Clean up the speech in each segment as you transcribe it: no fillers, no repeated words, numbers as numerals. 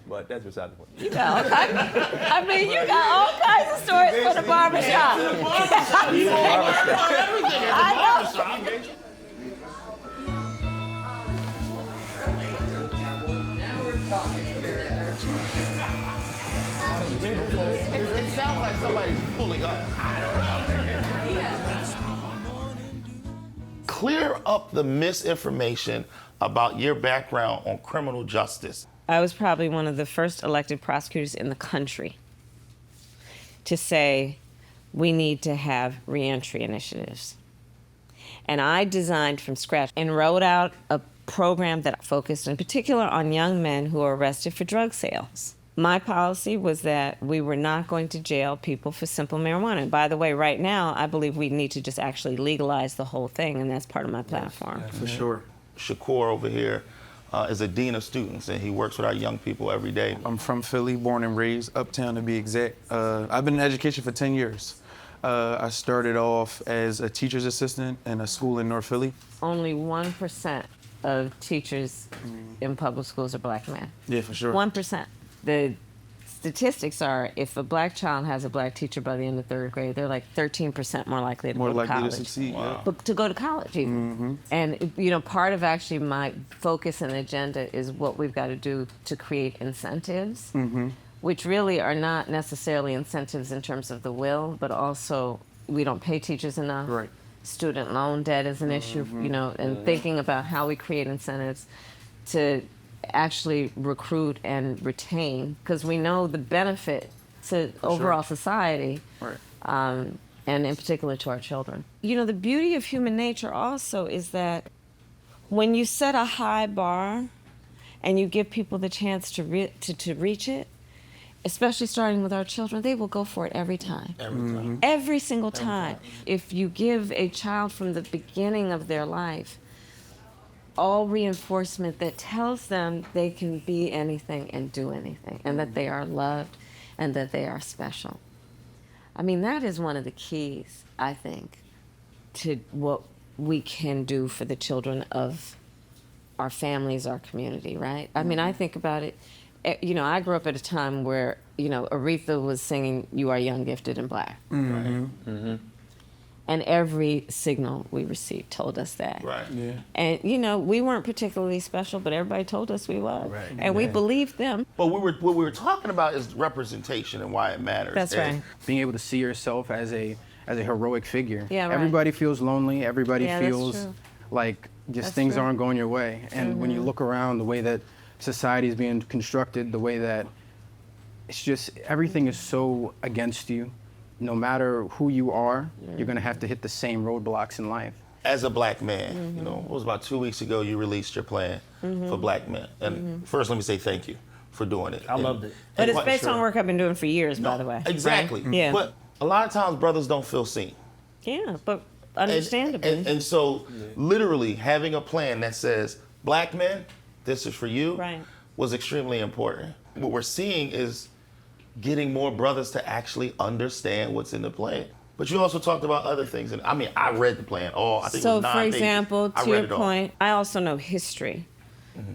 But that's beside the point. You got all kinds. I mean, you got all kinds of stories for the barbershop. I know. It sounds like somebody's pulling up. Clear up the misinformation about your background on criminal justice. I was probably one of the first elected prosecutors in the country to say we need to have reentry initiatives. And I designed from scratch and wrote out a program that focused in particular on young men who are arrested for drug sales. My policy was that we were not going to jail people for simple marijuana. And by the way, right now, I believe we need to just actually legalize the whole thing, and that's part of my platform. Yeah, for sure. Shakur over here is a dean of students, and he works with our young people every day. I'm from Philly, born and raised, uptown to be exact. I've been in education for 10 years. I started off as a teacher's assistant in a school in North Philly. Only 1% of teachers in public schools are black men. Yeah, for sure. 1%. The statistics are if a black child has a black teacher by the end of third grade, they're like 13% more likely to go to college. To succeed. Wow. Yeah. But to go to college even. And you know, part of actually my focus and agenda is what we've got to do to create incentives, which really are not necessarily incentives in terms of the will, but also we don't pay teachers enough. Right. Student loan debt is an issue, you know, and thinking about how we create incentives to actually recruit and retain, because we know the benefit to overall society, Right. and in particular to our children. You know, the beauty of human nature also is that when you set a high bar and you give people the chance to reach it, especially starting with our children, they will go for it every time. Every time. Every single time. If you give a child from the beginning of their life all reinforcement that tells them they can be anything and do anything, and that they are loved and that they are special. I mean, that is one of the keys, I think, to what we can do for the children of our families, our community, right? I mean, I think about it, you know, I grew up at a time where, you know, Aretha was singing "You Are Young, Gifted, and Black." And every signal we received told us that. Right. Yeah. And, you know, we weren't particularly special, but everybody told us we was. Right. And we believed them. But what we were talking about is representation and why it matters. That's And right. Being able to see yourself as a heroic figure. Yeah, right. Everybody feels lonely. Everybody Yeah, that's feels true. like just That's things true. aren't going your way. And when you look around, the way that society is being constructed, the way that it's just everything is so against you. No matter who you are, you're gonna have to hit the same roadblocks in life. As a black man, you know, it was about 2 weeks ago you released your plan for black men. And first, let me say thank you for doing it. I loved it. But it's quite based on sure- work I've been doing for years, by the way. Exactly. Right? Yeah. But a lot of times brothers don't feel seen. Yeah, but understandably. And so literally having a plan that says, black men, this is for you, Right. was extremely important. What we're seeing is getting more brothers to actually understand what's in the plan. But you also talked about other things. And I mean, I read the plan. I think it So, was 9 for pages. example, I to read your it all. point, I also know history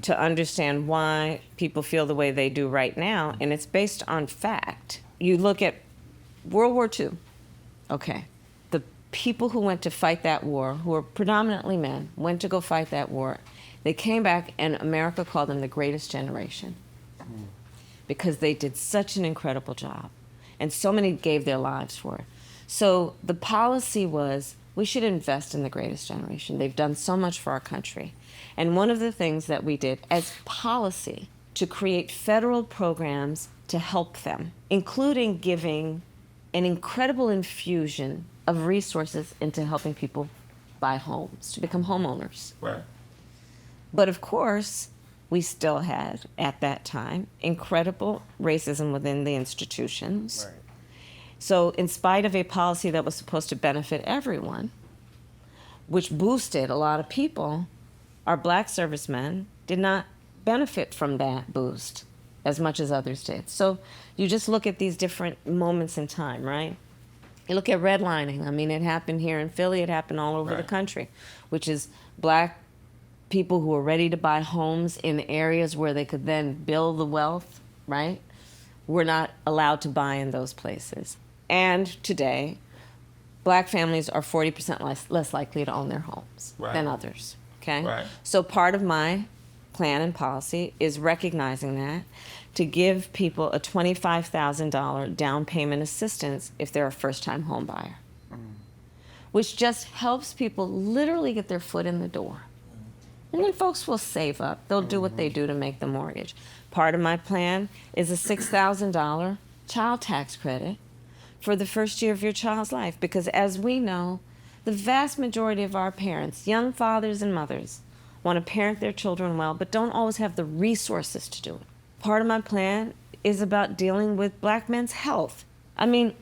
to understand why people feel the way they do right now, and it's based on fact. You look at World War II. Okay. The people who went to fight that war, who were predominantly men, went to go fight that war. They came back, and America called them the greatest generation because they did such an incredible job, and so many gave their lives for it. So the policy was, we should invest in the greatest generation. They've done so much for our country. And one of the things that we did as policy to create federal programs to help them, including giving an incredible infusion of resources into helping people buy homes, to become homeowners. Right. But of course, we still had, at that time, incredible racism within the institutions. Right. So in spite of a policy that was supposed to benefit everyone, which boosted a lot of people, our black servicemen did not benefit from that boost as much as others did. So you just look at these different moments in time, right? You look at redlining. I mean, it happened here in Philly. It happened all over the Right. country, which is black people who were ready to buy homes in areas where they could then build the wealth, right? We're not allowed to buy in those places. And today, Black families are 40% less likely to own their homes than others, okay? Right. So part of my plan and policy is recognizing that, to give people a $25,000 down payment assistance if they're a first-time home buyer, which just helps people literally get their foot in the door. And then folks will save up. They'll do what they do to make the mortgage. Part of my plan is a $6,000 child tax credit for the first year of your child's life, because as we know, the vast majority of our parents, young fathers and mothers, want to parent their children well, but don't always have the resources to do it. Part of my plan is about dealing with Black men's health. I mean,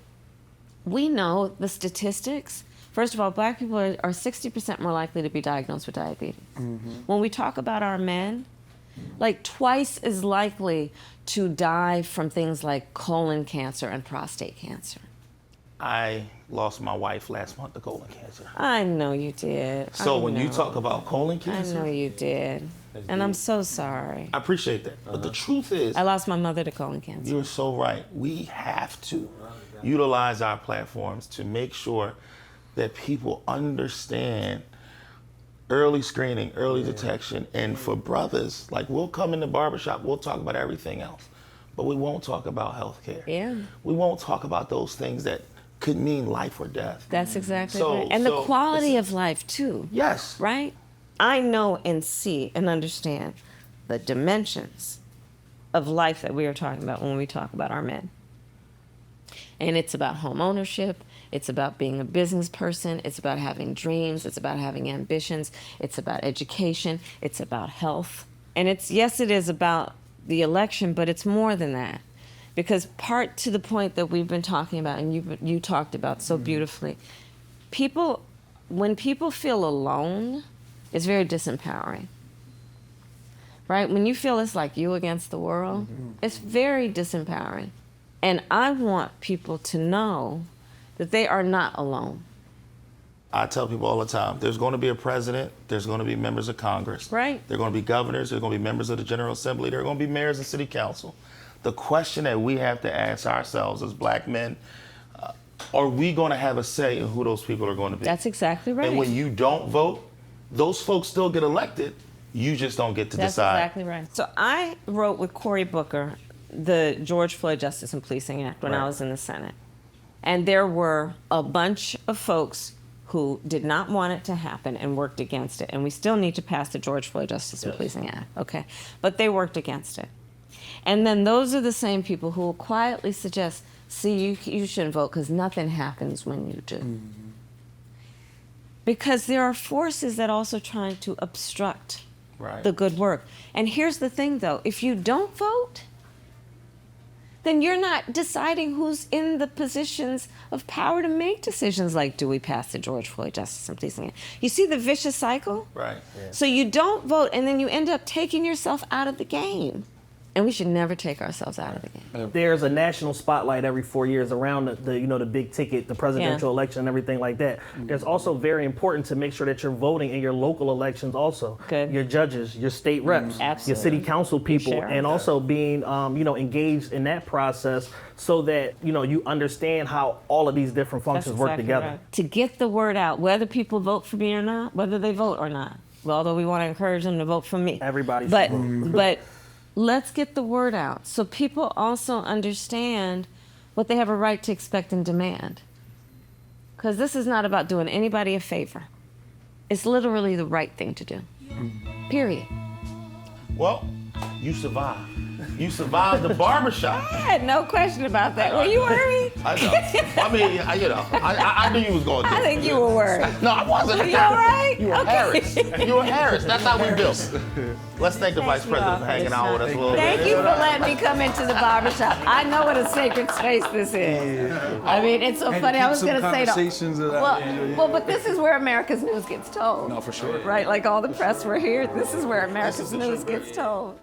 we know the statistics. First of all, Black people are 60% more likely to be diagnosed with diabetes. When we talk about our men, like twice as likely to die from things like colon cancer and prostate cancer. I lost my wife last month to colon cancer. I know you did. So I when you know. talk about colon I cancer, know you did. And I'm so sorry. I appreciate that. But the truth is, I lost my mother to colon cancer. you're so right. We have to utilize our platforms to make sure that people understand early screening, early detection. And for brothers, like, we'll come in the barbershop, we'll talk about everything else, but we won't talk about health care. Yeah. We won't talk about those things that could mean life or death. That's exactly So- right. And the so quality it's- of life, too. Yes. Right? I know and see and understand the dimensions of life that we are talking about when we talk about our men. And it's about home ownership. It's about being a business person. It's about having dreams. It's about having ambitions. It's about education. It's about health. And it's, yes, it is about the election, but it's more than that. Because part to the point that we've been talking about, and you talked about so beautifully, when people feel alone, it's very disempowering. Right? When you feel it's like you against the world, it's very disempowering. And I want people to know that they are not alone. I tell people all the time, there's going to be a president, there's going to be members of Congress. Right. There are going to be governors, there's going to be members of the General Assembly, there are going to be mayors and city council. The question that we have to ask ourselves as Black men, are we going to have a say in who those people are going to be? That's exactly right. And when you don't vote, those folks still get elected. You just don't get to That's decide. exactly right. So I wrote with Cory Booker the George Floyd Justice and Policing Act when I was in the Senate. And there were a bunch of folks who did not want it to happen and worked against it. And we still need to pass the George Floyd Justice and Policing Act, okay? But they worked against it. And then those are the same people who will quietly suggest, see, you shouldn't vote because nothing happens when you do. Because there are forces that also trying to obstruct the good work. And here's the thing, though. If you don't vote, then you're not deciding who's in the positions of power to make decisions like, do we pass the George Floyd Justice and Policing Act? You see the vicious cycle? Right. So you don't vote, and then you end up taking yourself out of the game. And we should never take ourselves out of the game. There's a national spotlight every 4 years around the big ticket, the presidential election and everything like that. There's also very important to make sure that you're voting in your local elections also. Good. Your judges, your state reps, your Absolutely. city council people, sheriff. and also being engaged in that process so that you understand how all of these different functions work together. Right. To get the word out, whether people vote for me or not, whether they vote or not. Well, although we want to encourage them to vote for me. Everybody should But vote. but let's get the word out so people also understand what they have a right to expect and demand. Because this is not about doing anybody a favor. It's literally the right thing to do. Period. Well, you survived. You survived the barbershop. I had no question about that. Were you worried? I know. I mean, I knew you was going to do I it. think you were worried. No, I wasn't. Are you all right? You were Okay. Harris. You were Harris. That's how we built. Let's thank the Vice you all President for for hanging this out with us a little Thank bit. you for letting me come into the barbershop. I know what a sacred space this is. I mean, it's so And funny. keep I was some going to say conversations alive. well, but this is where America's news gets told. No, for sure. Right? Like all the press were here. This is where America's news gets told.